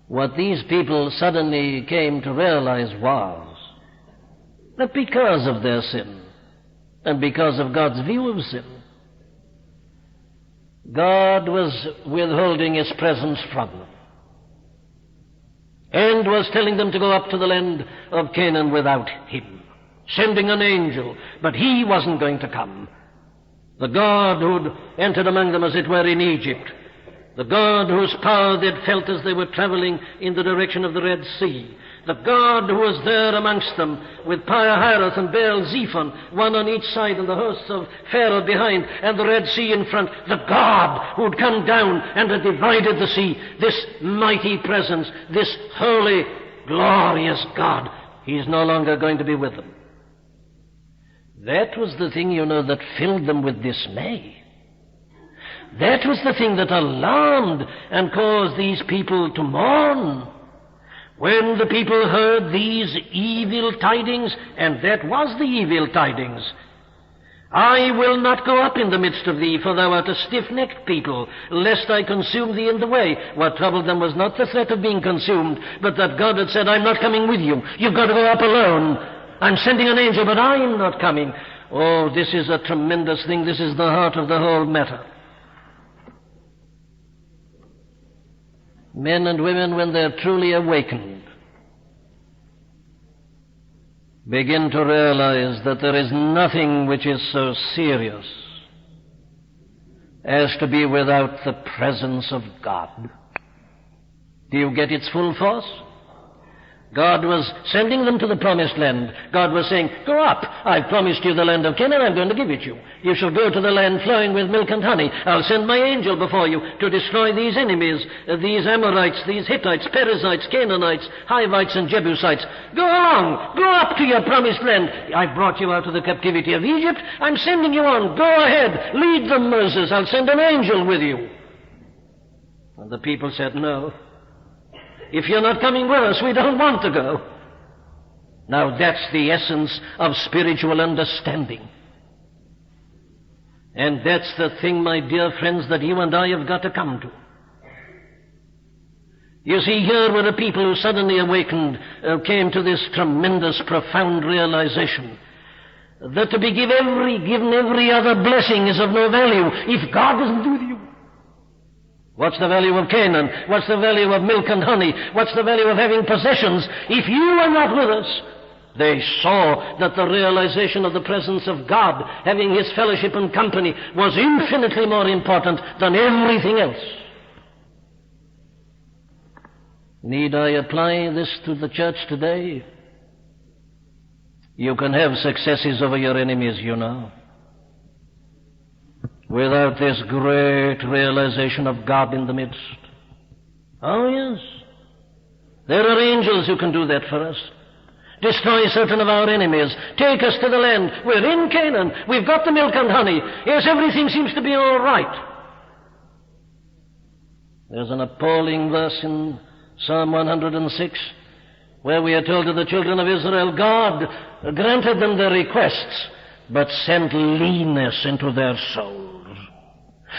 What these people suddenly came to realize was that because of their sin, and because of God's view of sin, God was withholding His presence from them, and was telling them to go up to the land of Canaan without Him, sending an angel, but He wasn't going to come. The God who'd entered among them, as it were, in Egypt, the God whose power they'd felt as they were traveling in the direction of the Red Sea, the God who was there amongst them with Pi-hahiroth and Baal-zephon, one on each side and the hosts of Pharaoh behind and the Red Sea in front, the God who'd come down and had divided the sea, this mighty presence, this holy, glorious God, He's no longer going to be with them. That was the thing, that filled them with dismay. That was the thing that alarmed and caused these people to mourn. When the people heard these evil tidings, and that was the evil tidings, I will not go up in the midst of thee, for thou art a stiff-necked people, lest I consume thee in the way. What troubled them was not the threat of being consumed, but that God had said, I'm not coming with you. You've got to go up alone. I'm sending an angel, but I am not coming. Oh, this is a tremendous thing. This is the heart of the whole matter. Men and women, when they're truly awakened, begin to realize that there is nothing which is so serious as to be without the presence of God. Do you get its full force? God was sending them to the promised land. God was saying, go up. I've promised you the land of Canaan. I'm going to give it you. You shall go to the land flowing with milk and honey. I'll send my angel before you to destroy these enemies, these Amorites, these Hittites, Perizzites, Canaanites, Hivites, and Jebusites. Go along. Go up to your promised land. I've brought you out of the captivity of Egypt. I'm sending you on. Go ahead. Lead them, Moses. I'll send an angel with you. And the people said, no. If you're not coming with us, we don't want to go. Now that's the essence of spiritual understanding. And that's the thing, my dear friends, that you and I have got to come to. You see, here were a people who suddenly awakened, came to this tremendous, profound realization that to be given every other blessing is of no value if God isn't with you. What's the value of Canaan? What's the value of milk and honey? What's the value of having possessions if you are not with us? They saw that the realization of the presence of God, having His fellowship and company, was infinitely more important than everything else. Need I apply this to the church today? You can have successes over your enemies, without this great realization of God in the midst. Oh, yes. There are angels who can do that for us. Destroy certain of our enemies. Take us to the land. We're in Canaan. We've got the milk and honey. Yes, everything seems to be all right. There's an appalling verse in Psalm 106 where we are told to the children of Israel, God granted them their requests, but sent leanness into their souls.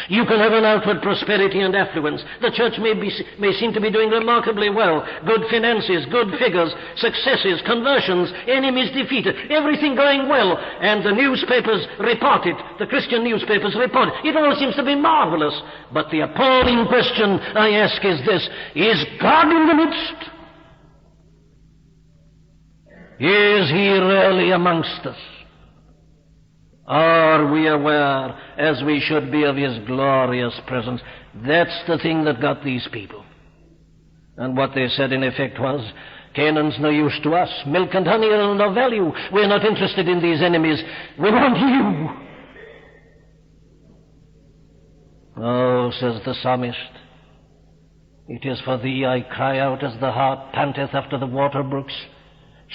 You can have an outward prosperity and affluence. The church may seem to be doing remarkably well. Good finances, good figures, successes, conversions, enemies defeated, everything going well. And the newspapers report it. The Christian newspapers report it. It all seems to be marvelous. But the appalling question I ask is this: is God in the midst? Is He really amongst us? Are we aware, as we should be, of His glorious presence? That's the thing that got these people. And what they said, in effect, was, Canaan's no use to us. Milk and honey are of no value. We're not interested in these enemies. We want you. Oh, says the psalmist, it is for thee I cry out as the hart panteth after the water brooks.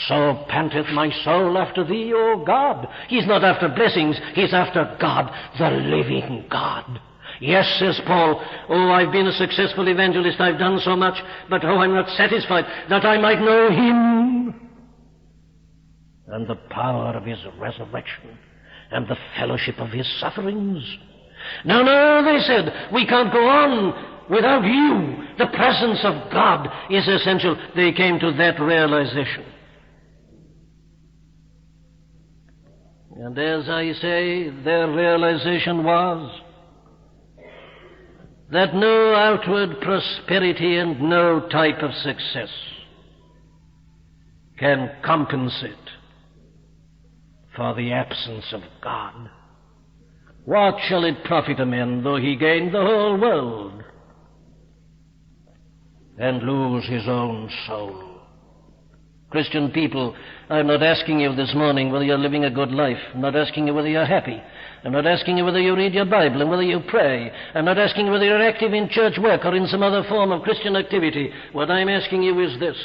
So panteth my soul after thee, O God. He's not after blessings, he's after God, the living God. Yes, says Paul, oh, I've been a successful evangelist, I've done so much, but oh, I'm not satisfied, that I might know Him and the power of His resurrection and the fellowship of His sufferings. No, they said, we can't go on. Without you, the presence of God is essential. They came to that realization. And as I say, their realization was that no outward prosperity and no type of success can compensate for the absence of God. What shall it profit a man though he gain the whole world and lose his own soul? Christian people, I'm not asking you this morning whether you're living a good life. I'm not asking you whether you're happy. I'm not asking you whether you read your Bible and whether you pray. I'm not asking you whether you're active in church work or in some other form of Christian activity. What I'm asking you is this: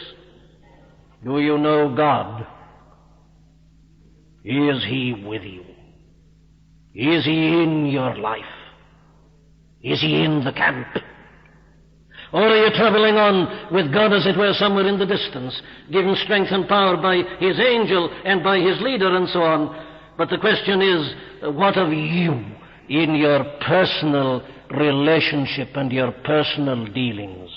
do you know God? Is He with you? Is He in your life? Is He in the camp? Or are you traveling on with God, as it were, somewhere in the distance, given strength and power by His angel and by His leader and so on? But the question is, what of you in your personal relationship and your personal dealings?